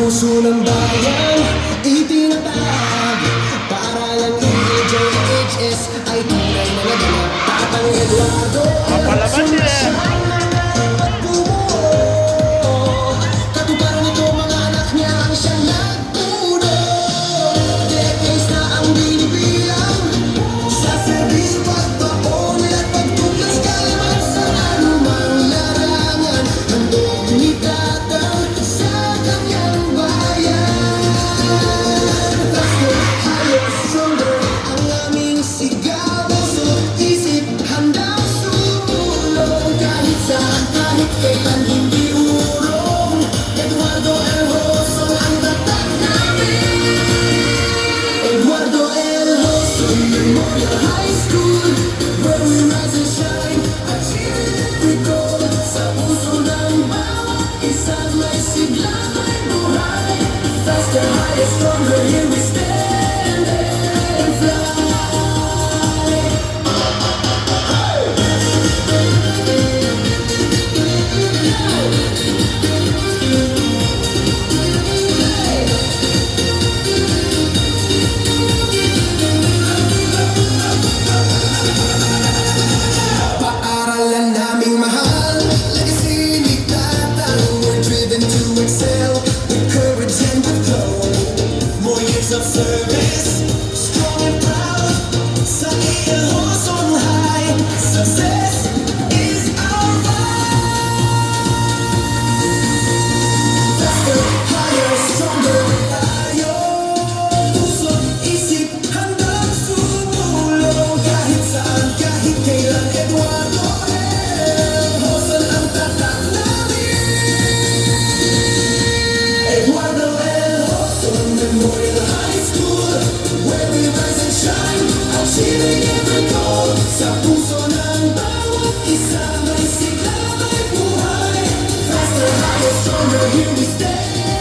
puso ng bayan itinatag para lang Eljmhs ay tunay na naganap. Tatang Eduardo Papalaban nila. katuparan nito mga anak niya ang siyang nagpuno. Decades na ang binibilang sa serbisyo, pagbaon at pagtuklas kalaman sa anumang larangan. Handog ni Tatang sa kanyang bayan. Faster, higher, stronger ang aming sigaw. Puso't isip handang sumulong kahit saan, kahit kailan hindi urong. Eduardo Eljmhs ang tatak namin. Eduardo Eljmhs Memorial High School, where we rise and shine, achieving every goal. Sa puso ng bawat isa't may sigla, may buhay. Faster, higher, stronger, here we stand and fly. Paaralan naming mahal, legacy ni Tatang. We're driven to excel with courage and with flow. More years of service, strong and proud. Sa Eljmhs on high, success is our fight. Faster, higher, stronger tayo. Puso't isip handang sumulong kahit saan, kahit kailan. Eduardo Eljmhs ang tatak namin. Eduardo Eljmhs Memorial High School, where we rise and shine, achieving every goal. Sa puso ng bawat isa may sigla, may buhay. Faster, higher, stronger, here we stand.